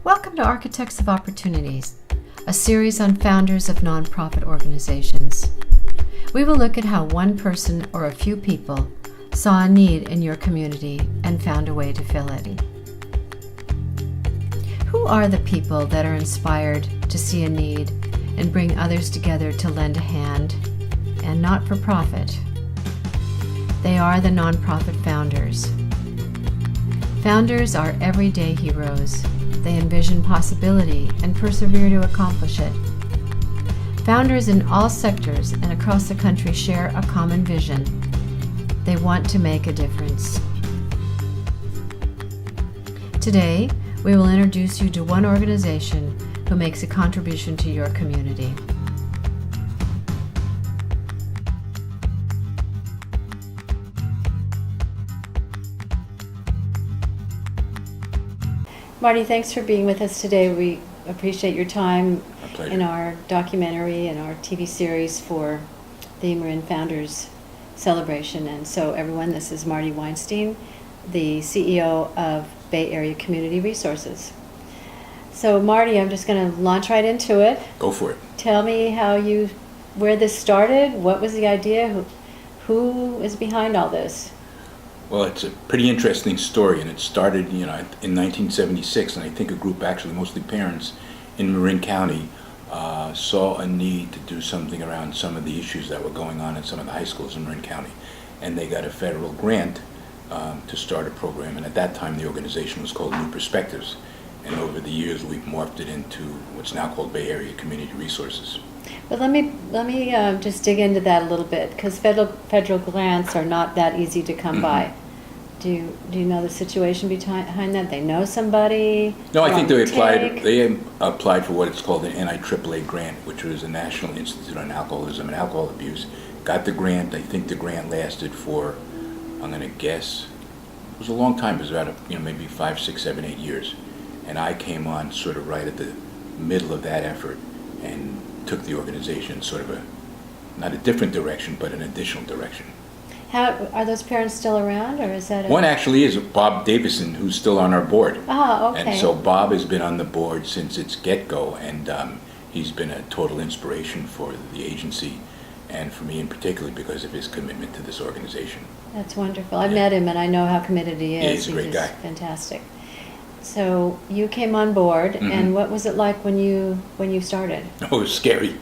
Welcome to Architects of Opportunities, a series on founders of nonprofit organizations. We will look at how one person or a few people saw a need in your community and found a way to fill it. Who are the people that are inspired to see a need and bring others together to lend a hand, and not for profit? They are the nonprofit founders. Founders are everyday heroes. They envision possibility and persevere to accomplish it. Founders in all sectors and across the country share a common vision. They want to make a difference. Today, we will introduce you to one organization who makes a contribution to your community. Marty, thanks for being with us today. We appreciate your time in our documentary and our TV series for the Marin Founders Celebration. And so everyone, this is Marty Weinstein, the CEO of Bay Area Community Resources. So Marty, I'm just going to launch right into it. Go for it. Tell me where this started, what was the idea, who is behind all this? Well, it's a pretty interesting story, and it started, in 1976, and I think a group, actually mostly parents, in Marin County saw a need to do something around some of the issues that were going on in some of the high schools in Marin County, and they got a federal grant to start a program, and at that time the organization was called New Perspectives, and over the years we've morphed it into what's now called Bay Area Community Resources. But let me just dig into that a little bit, because federal grants are not that easy to come by. Do you know the situation behind that? They know somebody? No, I think they applied for what is called an NIAAA grant, which was the National Institute on Alcoholism and Alcohol Abuse. Got the grant. I think the grant lasted for, I'm going to guess, it was a long time. It was about maybe 5, 6, 7, 8 years. And I came on sort of right at the middle of that effort and took the organization sort of not a different direction, but an additional direction. How are those parents still around, or is that one actually is Bob Davison, who's still on our board. Oh, okay. And so Bob has been on the board since its get-go, and he's been a total inspiration for the agency and for me in particular because of his commitment to this organization. That's wonderful. I've met him and I know how committed he is. Yeah, he's a great guy. Fantastic. So you came on board, and what was it like when you started? Oh, it was scary.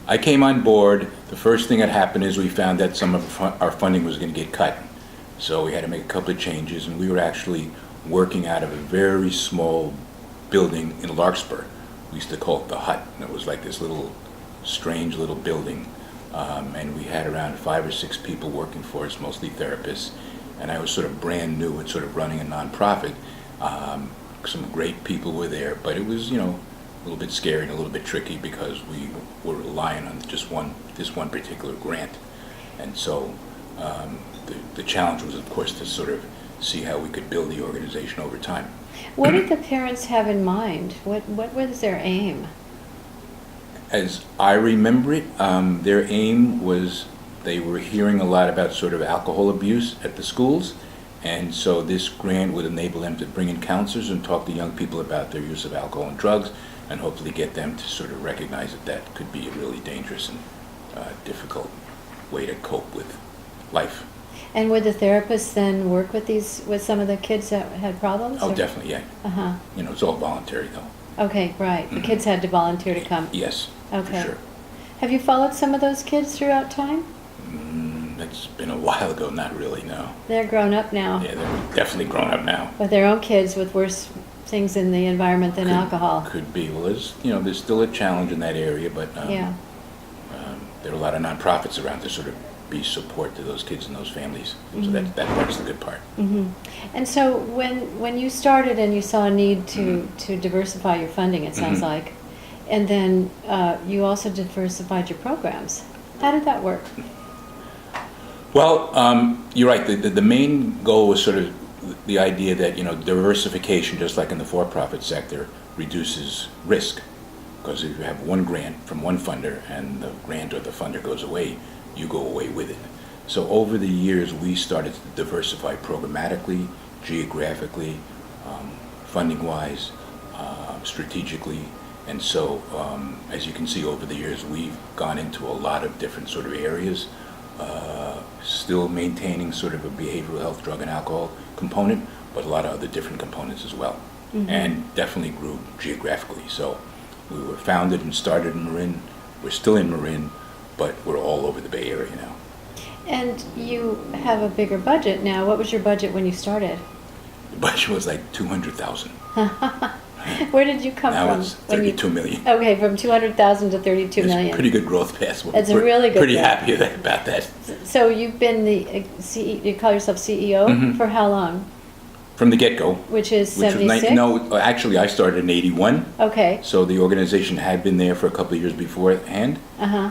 I came on board. The first thing that happened is we found that some of our funding was going to get cut. So we had to make a couple of changes, and we were actually working out of a very small building in Larkspur. We used to call it the Hut, and it was like this little, strange little building. And we had around 5 or 6 people working for us, mostly therapists. And I was sort of brand new at sort of running a nonprofit. Some great people were there, but it was, a little bit scary and a little bit tricky because we were relying on this one particular grant. And so the challenge was, of course, to sort of see how we could build the organization over time. What did the parents have in mind? What was their aim? As I remember it, their aim was they were hearing a lot about sort of alcohol abuse at the schools, and so this grant would enable them to bring in counselors and talk to young people about their use of alcohol and drugs, and hopefully get them to sort of recognize that could be a really dangerous and difficult way to cope with life. And would the therapists then work with some of the kids that had problems? Oh, definitely, yeah. Uh-huh. It's all voluntary, though. Okay, right. The kids had to volunteer to come. Yes, okay. For sure. Have you followed some of those kids throughout time? That's been a while ago, not really, no. They're grown up now. Yeah, they're definitely grown up now. With their own kids with worse things in the environment than alcohol. Could be. Well, there's still a challenge in that area, but there are a lot of nonprofits around to sort of be support to those kids and those families. So that part's the good part. And so when you started and you saw a need to diversify your funding, it sounds like, and then you also diversified your programs. How did that work? Well, you're right. The main goal was sort of the idea that diversification, just like in the for-profit sector, reduces risk. Because if you have one grant from one funder and the grant or the funder goes away, you go away with it. So over the years, we started to diversify programmatically, geographically, funding-wise, strategically. And so, as you can see over the years, we've gone into a lot of different sort of areas, still maintaining sort of a behavioral health, drug and alcohol component, but a lot of other different components as well. And definitely grew geographically. So we were founded and started in Marin. We're still in Marin, but we're all over the Bay Area now. And you have a bigger budget now. What was your budget when you started? The budget was like 200,000. Where did you come Now from? it's 32 million. Okay, from 200,000 to 32 It's million. a pretty good growth path. It's a really good Pretty growth. happy about that. So you've been the you call yourself CEO Mhm. for how long? From the get-go. Which is Which was 76? no, actually I started in 81. Okay. So the organization had been there for a couple of years beforehand. Uh-huh.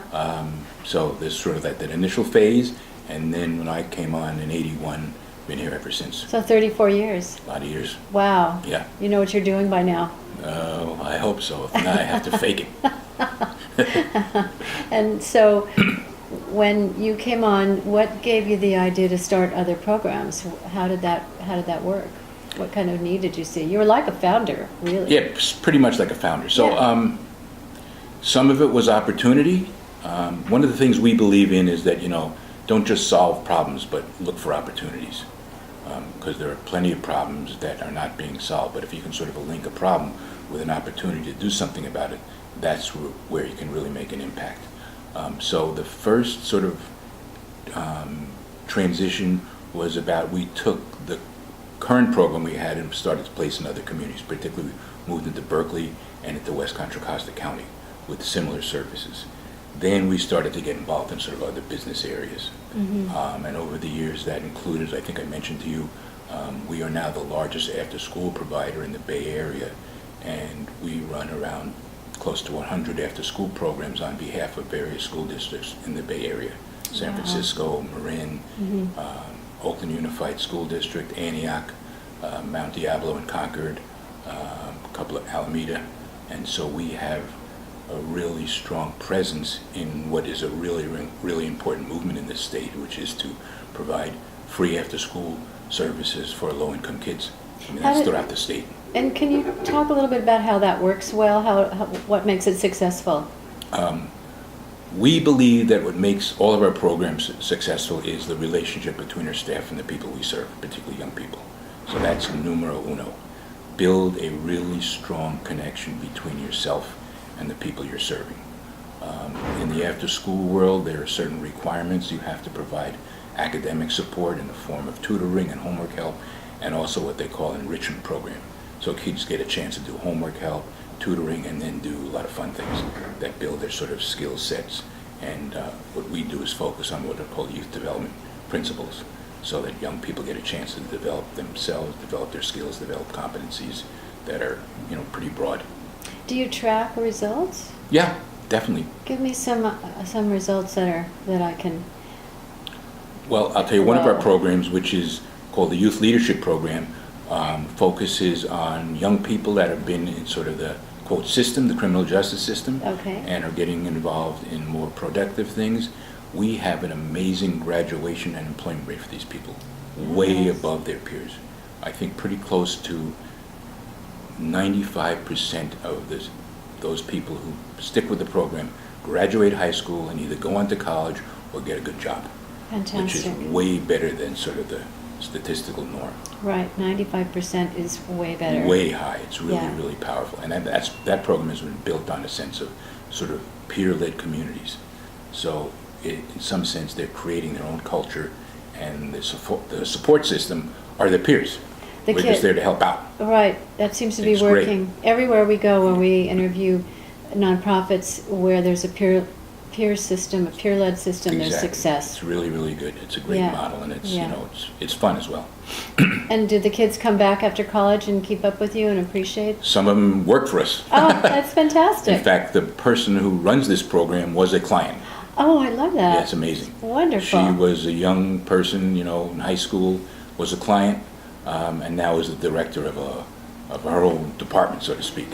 So there's sort of that initial phase. And then when I came on in 81, been here ever since. So 34 years. A lot of years. Wow. Yeah. You know what you're doing by now. I hope so. If not, I have to fake it. And so when you came on, what gave you the idea to start other programs? How did that work? What kind of need did you see? You were like a founder, really. Yeah, pretty much like a founder. So Yeah. some of it was opportunity. One of the things we believe in is that, don't just solve problems, but look for opportunities. Because there are plenty of problems that are not being solved. But if you can sort of link a problem with an opportunity to do something about it, that's where you can really make an impact. So the first sort of transition was about, we took the current program we had and started to place in other communities, particularly we moved into Berkeley and into West Contra Costa County with similar services. Then we started to get involved in sort of other business areas. And over the years that included, I think I mentioned to you, we are now the largest after-school provider in the Bay Area, and we run around close to 100 after-school programs on behalf of various school districts in the Bay Area. San Wow. Francisco, Marin, Oakland Unified School District, Antioch, Mount Diablo and Concord, a couple of Alameda. And so we have a really strong presence in what is a really important movement in this state, which is to provide free after-school services for low-income kids. I mean, that's throughout the state. And can you talk a little bit about how that works well? What makes it successful? We believe that what makes all of our programs successful is the relationship between our staff and the people we serve, particularly young people. So that's numero uno. Build a really strong connection between yourself and the people you're serving. In the after-school world, there are certain requirements. You have to provide academic support in the form of tutoring and homework help, and also what they call enrichment program. So kids get a chance to do homework help, tutoring, and then do a lot of fun things that build their sort of skill sets. And what we do is focus on what are called youth development principles, so that young people get a chance to develop themselves, develop their skills, develop competencies that are, pretty broad. Do you track results? Yeah, definitely. Give me some results that I can. Well, I'll tell you, one of our Well- programs, which is called the Youth Leadership Program, focuses on young people that have been in sort of the, quote, system, the criminal justice system, Okay. and are getting involved in more productive things. We have an amazing graduation and employment rate for these people, way Nice. above their peers. I think pretty close to 95% of those people who stick with the program graduate high school and either go on to college or get a good job, which is Fantastic. way better than sort of the statistical norm. Right, 95% is way better. Way high. It's really, Yeah. really powerful. And that program has been built on a sense of sort of peer-led communities. So in some sense, they're creating their own culture, and the support system are their peers. The We're kid- just there to help out. Right, that seems to be It's great. working. Everywhere we go, when we interview nonprofits where there's a peer system, a peer-led system, there's Exactly. success. It's really, really good. It's a great Yeah. model, and it's Yeah. it's fun as well. And do the kids come back after college and keep up with you and appreciate? Some of them work for us. Oh, that's fantastic. In fact, the person who runs this program was a client. Oh, I love that. Yeah, it's amazing. Wonderful. She was a young person, in high school, was a client, and now is the director of her own department, so to speak.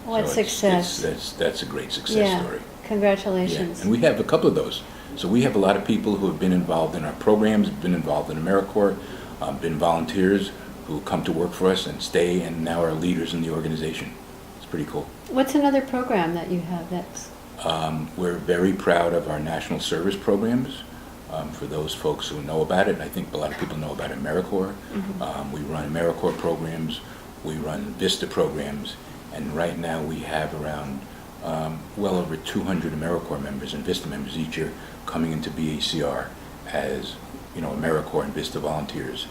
What So success. that's a great success Yeah. story. Yeah, Congratulations. and we have a couple of those. So we have a lot of people who have been involved in our programs, been involved in AmeriCorps, been volunteers who come to work for us and stay and now are leaders in the organization. It's pretty cool. What's another program that you have that's... We're very proud of our national service programs. For those folks who know about it, and I think a lot of people know about AmeriCorps. We run AmeriCorps programs, we run VISTA programs, and right now we have around well over 200 AmeriCorps members and VISTA members each year coming into BACR as, AmeriCorps and VISTA volunteers.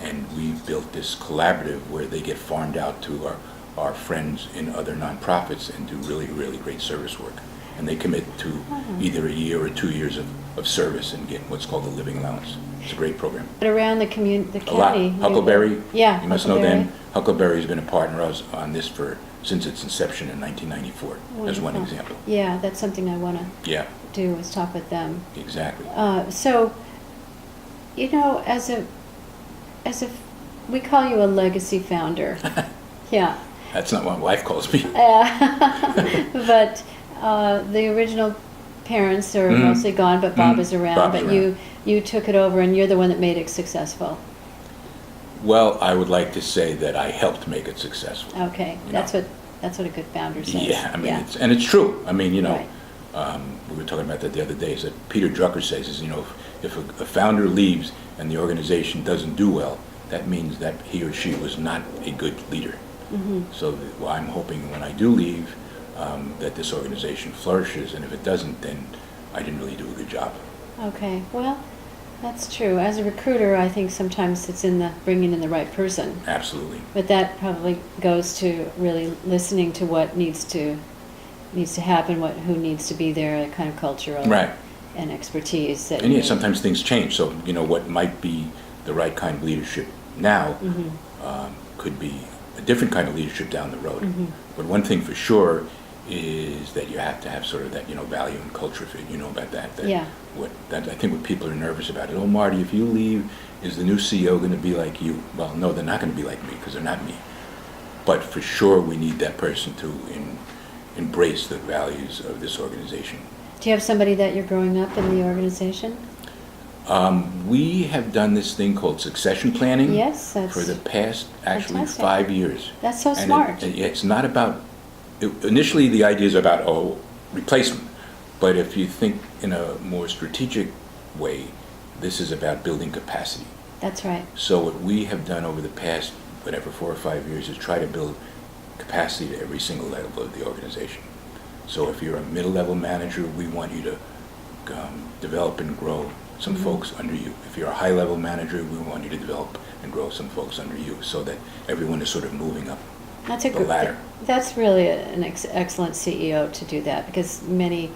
And we've built this collaborative where they get farmed out to our friends in other nonprofits and do really, really great service work. And they commit to either a year or 2 years of service and get what's called a living allowance. It's a great program. But around the A lot. county... Huckleberry, Yeah, you must know them. Huckleberry's been a partner of ours on this since its inception in 1994, as one Wonderful. example. Yeah, that's something I want to Yeah, do, is talk with them. exactly. So, we call you a legacy founder. Yeah. That's not what my wife calls me. But the original parents are mostly gone, but Bob is around. Bob's But around. you took it over, and you're the one that made it successful. Well, I would like to say that I helped make it successful. Okay, You that's know. what a good founder says. Yeah, I mean, it's true. I mean, Right. we were talking about that the other day, is that Peter Drucker says, if a founder leaves and the organization doesn't do well, that means that he or she was not a good leader. So I'm hoping when I do leave, that this organization flourishes, and if it doesn't, then I didn't really do a good job. Okay, well, that's true. As a recruiter, I think sometimes it's in the bringing in the right person. Absolutely. But that probably goes to really listening to what needs to happen, who needs to be there, the kind of cultural Right. and expertise that And you yeah, need. sometimes things change, so, what might be the right kind of leadership now could be a different kind of leadership down the road. But one thing for sure is that you have to have sort of that, value and culture fit. You know about that. Yeah. I think what people are nervous about is, oh, Marty, if you leave, is the new CEO going to be like you? Well, no, they're not going to be like me because they're not me. But for sure, we need that person to embrace the values of this organization. Do you have somebody that you're growing up in the organization? We have done this thing called succession planning. Yes, that's for the past, actually, fantastic. 5 years. That's so And smart. it's not about, initially the idea is about, replacement. But if you think in a more strategic way, this is about building capacity. That's right. So what we have done over the past, 4 or 5 years is try to build capacity to every single level of the organization. So if you're a middle-level manager, we want you to develop and grow some folks under you. If you're a high-level manager, we want you to develop and grow some folks under you so that everyone is sort of moving up That's a the good. ladder. That's really an excellent CEO to do that, because many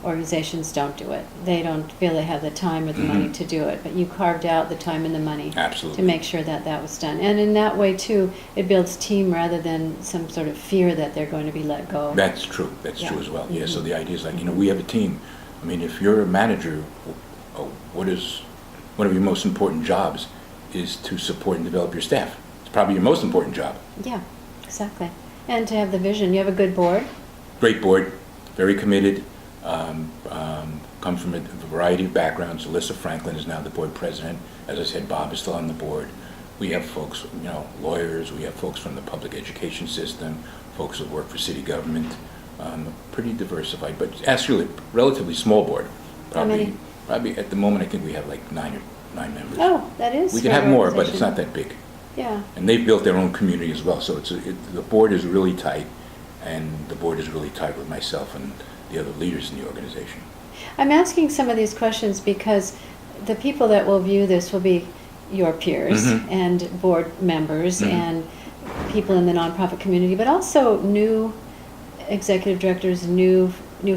organizations don't do it. They don't feel they have the time or the money to do it. But you carved out the time and the money Absolutely. to make sure that was done. And in that way too, it builds team rather than some sort of fear that they're going to be let go. That's true. That's Yeah. true as well. Yeah. So the idea is like, we have a team. I mean, if you're a manager, one of your most important jobs is to support and develop your staff. It's probably your most important job. Yeah, exactly. And to have the vision. You have a good board. Great board, very committed. Come from a variety of backgrounds. Alyssa Franklin is now the board president. As I said, Bob is still on the board. We have folks, lawyers. We have folks from the public education system, folks that work for city government. Pretty diversified, but actually a relatively small board. How many? Probably at the moment, I think we have like nine members. Oh, that is. We can for have an more, but it's organization. not that big. Yeah. And they've built their own community as well. So the board is really tight, and the board is really tight with myself and the other leaders in the organization. I'm asking some of these questions because the people that will view this will be your peers and board members and people in the nonprofit community, but also new executive directors, new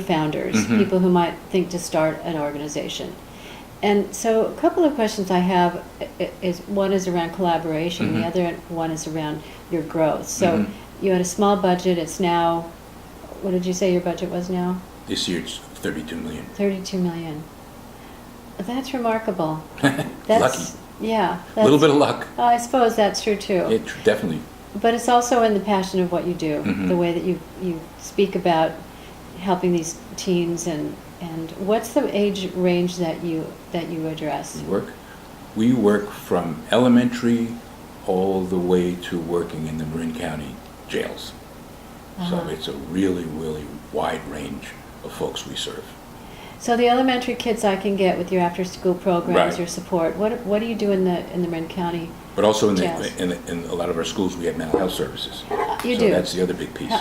founders, people who might think to start an organization. And so a couple of questions I have is, one is around collaboration, the other one is around your growth. So you had a small budget, it's now, what did you say your budget was now? This year it's 32 million. 32 million. That's remarkable. Lucky. Yeah. A little bit of luck. I suppose that's true too. It definitely. But it's also in the passion of what you do, the way that you speak about helping these teens, and what's the age range that you address? We work from elementary all the way to working in the Marin County jails. So Uh-huh. it's a really, really wide range of folks we serve. So the elementary kids I can get with your after-school programs, Right. your support. What do you do in the Marin County? But also Jails. in a lot of our schools, we have mental health services. You So do. that's the other big piece.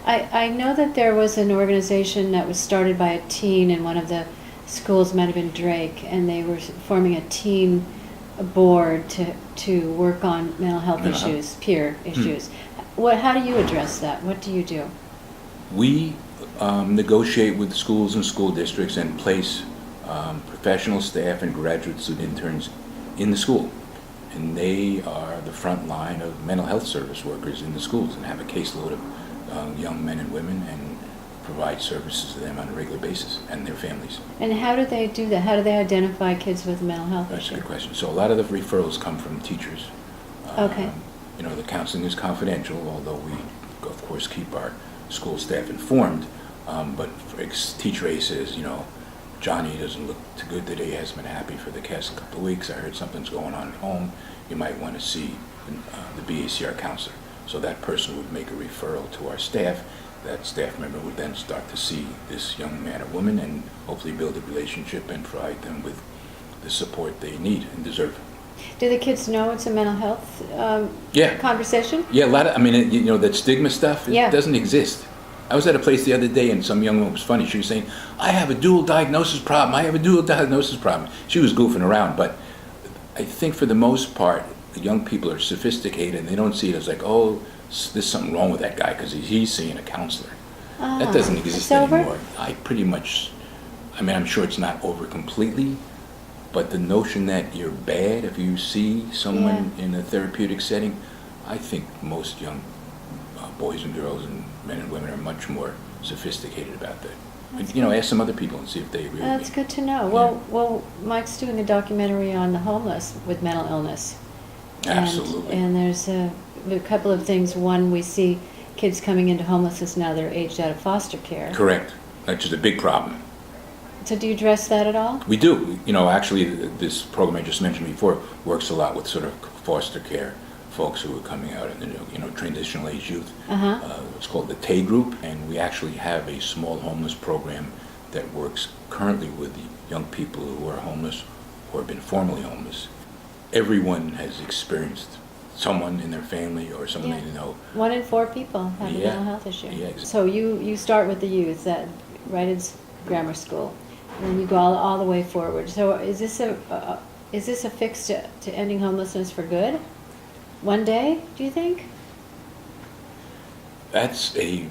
I know that there was an organization that was started by a teen in one of the schools, might have been Drake, and they were forming a teen board to work on mental health Mental health. issues, peer issues. How do you address that? What do you do? We negotiate with schools and school districts and place professional staff and graduate student interns in the school. And they are the front line of mental health service workers in the schools and have a caseload of young men and women and provide services to them on a regular basis and their families. And how do they do that? How do they identify kids with a mental health That's a issue? good question. So a lot of the referrals come from teachers. Okay. You know, the counseling is confidential, although we, of course, keep our school staff informed. But for teacher A says, you know, Johnny doesn't look too good today, hasn't been happy for the past couple of weeks. I heard something's going on at home. You might want to see the BACR counselor. So that person would make a referral to our staff. That staff member would then start to see this young man or woman and hopefully build a relationship and provide them with the support they need and deserve. Do the kids know it's a mental health Yeah. conversation? Yeah, a lot of, I mean, you know, that stigma stuff, it Yeah. doesn't exist. I was at a place the other day and some young woman was funny. She was saying, I have a dual diagnosis problem. I have a dual diagnosis problem. She was goofing around, but I think for the most part, the young people are sophisticated and they don't see it as like, oh, there's something wrong with that guy because he's seeing a counselor. That doesn't exist It's over? anymore. I pretty much, I mean, I'm sure it's not over completely, but the notion that you're bad if you see someone in a therapeutic setting, I think most young boys and girls and men and women are much more sophisticated about that. But, you know, ask some other people and see if they agree That's with me. good to know. Yeah. Well, Mike's doing a documentary on the homeless with mental illness. Absolutely. And there's a couple of things. One, we see kids coming into homelessness now they're aged out of foster care. Correct. That's just a big problem. So do you address that at all? We do. You know, actually, this program I just mentioned before works a lot with sort of foster care folks who are coming out in the, you know, transitional age youth. It's called the TAY Group, and we actually have a small homeless program that works currently with the young people who are homeless or have been formerly homeless. Everyone has experienced someone in their family or someone Yeah. they know. 1 in 4 people have a Yeah. mental health issue. Yeah, exactly. So you start with the youth that right in grammar school, and then you go all the way forward. So is this a fix to ending homelessness for good? One day, do you think? That's a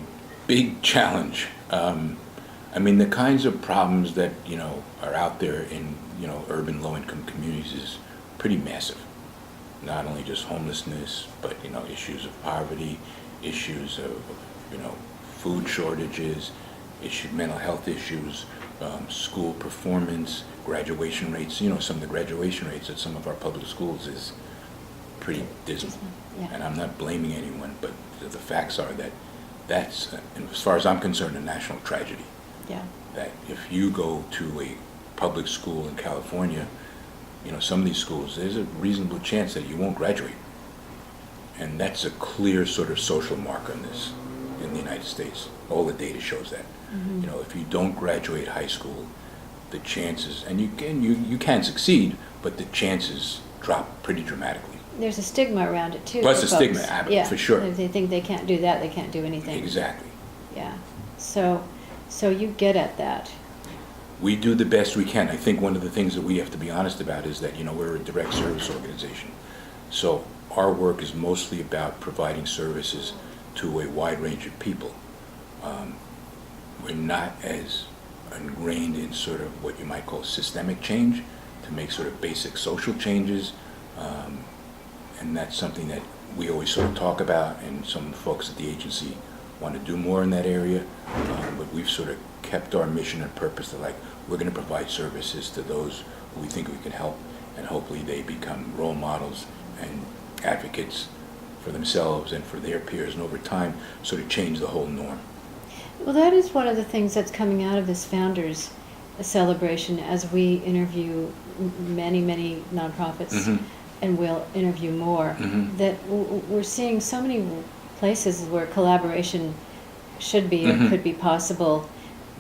big challenge. I mean, the kinds of problems that, you know, are out there in, you know, urban low-income communities is pretty massive. Not only just homelessness, but, you know, issues of poverty, issues of, you know, food shortages, mental health issues, school performance, graduation rates. You know, some of the graduation rates at some of our public schools is pretty dismal. Yeah. And I'm not blaming anyone, but the facts are that that's, as far as I'm concerned, a national tragedy. Yeah. That if you go to a public school in California, you know, some of these schools, there's a reasonable chance that you won't graduate. And that's a clear sort of social marker in this, in the United States. All the data shows that. You know, if you don't graduate high school, the chances, and you can succeed, but the chances drop pretty dramatically. There's a stigma around it too. Plus for a stigma, folks. for sure. If they think they can't do that, they can't do anything. Exactly. Yeah. So you get at that. We do the best we can. I think one of the things that we have to be honest about is that, you know, we're a direct service organization. So our work is mostly about providing services to a wide range of people. We're not as ingrained in sort of what you might call systemic change to make sort of basic social changes. And that's something that we always sort of talk about, and some folks at the agency want to do more in that area. But we've sort of kept our mission and purpose to, like, we're going to provide services to those who we think we can help, and hopefully they become role models and advocates for themselves and for their peers, and over time sort of change the whole norm. Well, that is one of the things that's coming out of this Founders Celebration as we interview many nonprofits. and we'll interview more, Mhm. that we're seeing so many places where collaboration should be or Mhm. could be possible,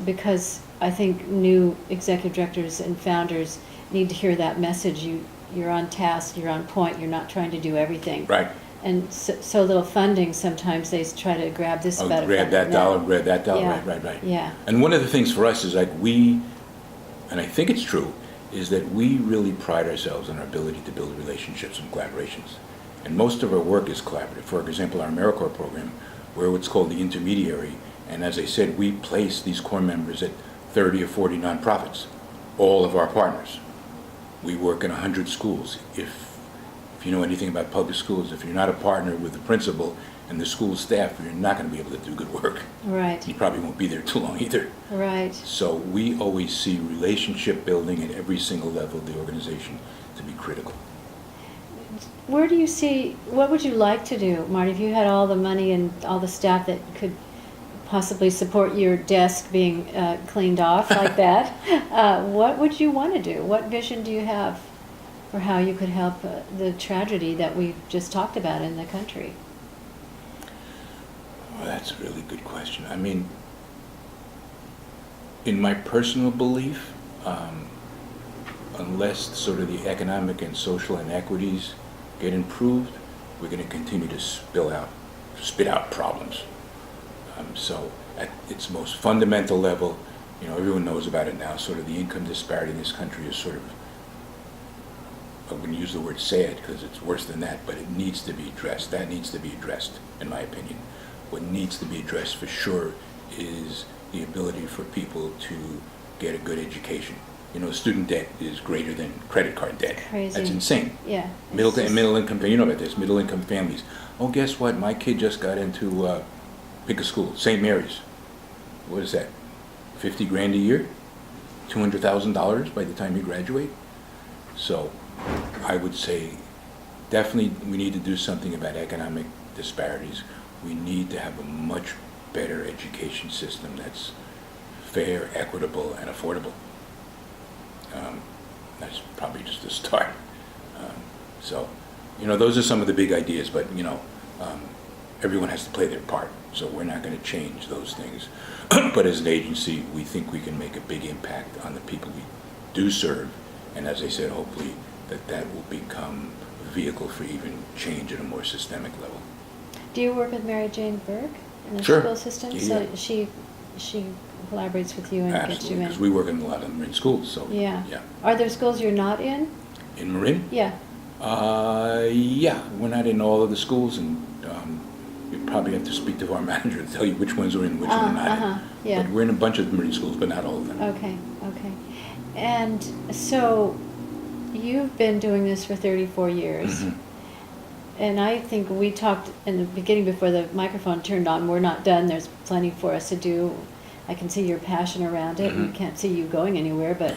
because I think new executive directors and founders need to hear that message. You're on task, you're on point, you're not trying to do everything. Right. And so little funding, sometimes they try to grab this Oh, better. grab that dollar, grab that dollar, Yeah. right. Yeah. And one of the things for us is like and I think it's true, is that we really pride ourselves on our ability to build relationships and collaborations. And most of our work is collaborative. For example, our AmeriCorps program, we're what's called the intermediary. And as I said, we place these core members at 30 or 40 nonprofits, all of our partners. We work in 100 schools. If you know anything about public schools, if you're not a partner with the principal and the school staff, you're not going to be able to do good work. Right, You probably won't be there too long either. right. So we always see relationship building at every single level of the organization to be critical. Where do you see, what would you like to do, Marty, if you had all the money and all the staff that could possibly support your desk being cleaned off like that? What would you want to do? What vision do you have for how you could help the tragedy that we've just talked about in the country? Well, that's a really good question. I mean, in my personal belief, unless sort of the economic and social inequities get improved, we're going to continue to spit out problems. So at its most fundamental level, you know, everyone knows about it now, sort of the income disparity in this country is sort of, I wouldn't use the word sad because it's worse than that, but it needs to be addressed. That needs to be addressed, in my opinion. What needs to be addressed for sure is the ability for people to get a good education. You know, student debt is greater than credit card debt. Crazy. That's insane. Yeah. Middle income, you know about this, middle income families. Oh, guess what? My kid just got into, pick a school, St. Mary's. What is that? 50 grand a year? $200,000 by the time you graduate? So I would say definitely we need to do something about economic disparities. We need to have a much better education system that's fair, equitable, and affordable. That's probably just a start. So, you know, those are some of the big ideas, but, you know, everyone has to play their part. So we're not going to change those things. But as an agency, we think we can make a big impact on the people we do serve. And as I said, hopefully that will become a vehicle for even change at a more systemic level. Do you work with Mary Jane Berg in the Sure. school system? Yeah. So she collaborates with you and gets you Absolutely, in? because we work in a lot of Marin schools, so. Yeah. Yeah. Are there schools you're not in? In Marin? Yeah. Yeah, we're not in all of the schools, and you probably have to speak to our manager to tell you which ones are in and which ones are not in. Yeah. But we're in a bunch of Marin schools, but not all of them. Okay, okay. And so you've been doing this for 34 years. Mhm. And I think we talked in the beginning before the microphone turned on, we're not done. There's plenty for us to do. I can see your passion around it. Mhm. I can't see you going anywhere, but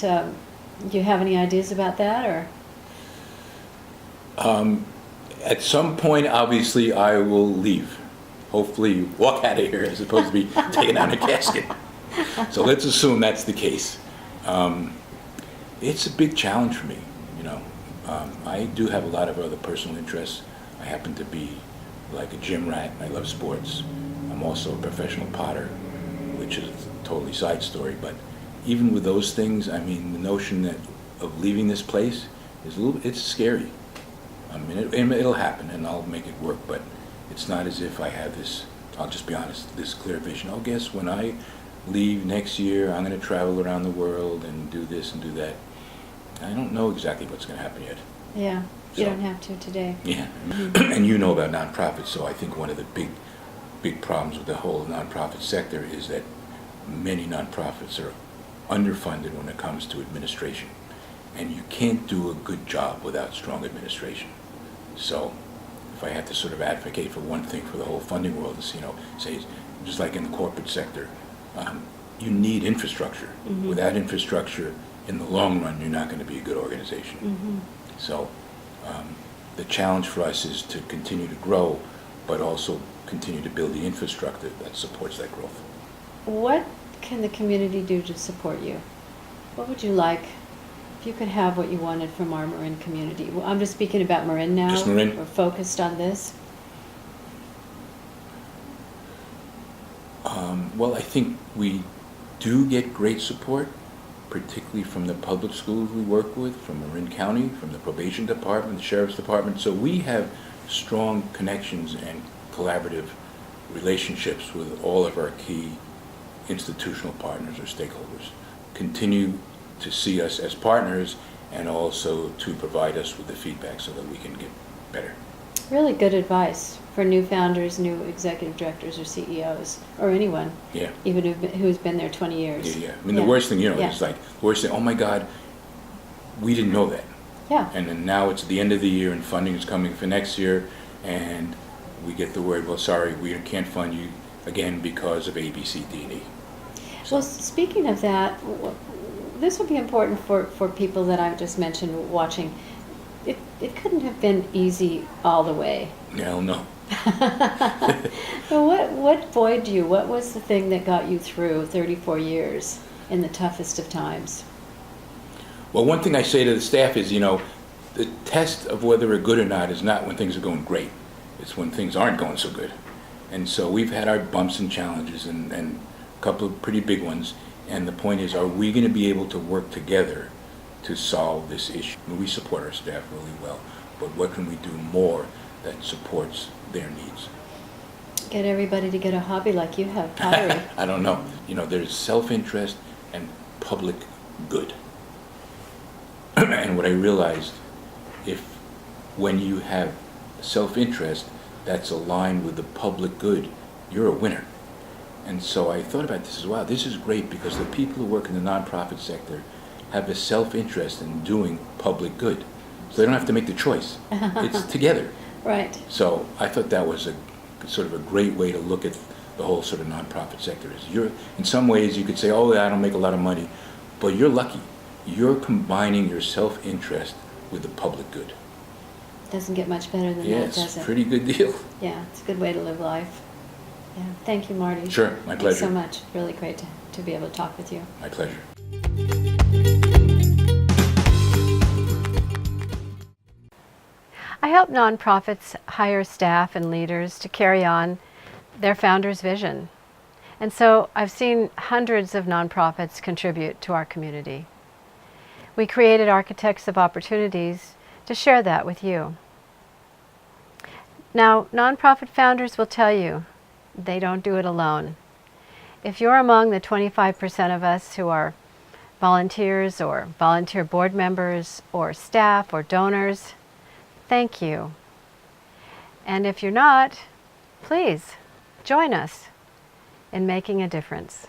do you have any ideas about that, or? At some point, obviously, I will leave. Hopefully, walk out of here as opposed to be taken out in a casket. So let's assume that's the case. It's a big challenge for me, you know. I do have a lot of other personal interests. I happen to be like a gym rat. I love sports. I'm also a professional potter, which is a totally side story. But even with those things, I mean, the notion of leaving this place is it's scary. I mean, it'll happen, and I'll make it work. But it's not as if I have this. I'll just be honest. This clear vision. Oh, guess when I leave next year, I'm going to travel around the world and do this and do that. I don't know exactly what's going to happen yet. Yeah, you So- don't have to today. Yeah, and you know about nonprofits, so I think one of the big problems with the whole nonprofit sector is that many nonprofits are underfunded when it comes to administration, and you can't do a good job without strong administration. So, if I had to sort of advocate for one thing for the whole funding world, is, you know, say just like in the corporate sector, you need infrastructure. Mhm. Without infrastructure, in the long run, you're not going to be a good organization. Mm-hmm. So the challenge for us is to continue to grow, but also continue to build the infrastructure that supports that growth. What can the community do to support you? What would you like If you could have what you wanted from our Marin community, well, I'm just speaking about Marin now. Just Marin? We're focused on this. Well, I think we do get great support, particularly from the public schools we work with, from Marin County, from the probation department, the sheriff's department. So we have strong connections and collaborative relationships with all of our key institutional partners or stakeholders. Continue to see us as partners and also to provide us with the feedback so that we can get better. Really good advice for new founders, new executive directors or CEOs, or anyone, Yeah. even who's been there 20 years. Yeah. I mean, the worst thing, Yeah. it's like, the worst thing, oh my God, we didn't know that. Yeah. And then now it's the end of the year and funding is coming for next year, and we get the word, well, sorry, we can't fund you again because of A, B, C, D, and E. Well, speaking of that, this would be important for people that I've just mentioned watching. It couldn't have been easy all the way. Hell no. But what buoyed you? What was the thing that got you through 34 years in the toughest of times? Well, one thing I say to the staff is, the test of whether we're good or not is not when things are going great. It's when things aren't going so good. And so we've had our bumps and challenges and a couple of pretty big ones. And the point is, are we going to be able to work together to solve this issue? We support our staff really well, but what can we do more that supports their needs? Get everybody to get a hobby like you have, pottery. I don't know. There's self-interest and public good. And what I realized, when you have self-interest that's aligned with the public good, you're a winner. And so I thought about this as well. This is great because the people who work in the nonprofit sector have a self-interest in doing public good. So they don't have to make the choice. It's together. Right. So I thought that was a sort of a great way to look at the whole sort of nonprofit sector. In some ways you could say, oh, I don't make a lot of money, but you're lucky. You're combining your self-interest with the public good. Doesn't get much better than Yeah, that, it's does a it? pretty good deal. Yeah, it's a good way to live life. Yeah. Thank you, Marty. Sure, my Thanks pleasure. so much. Really great to be able to talk with you. My pleasure. I help nonprofits hire staff and leaders to carry on their founder's vision. And so I've seen hundreds of nonprofits contribute to our community. We created Architects of Opportunities to share that with you. Now, nonprofit founders will tell you they don't do it alone. If you're among the 25% of us who are volunteers or volunteer board members or staff or donors, thank you. And if you're not, please join us in making a difference.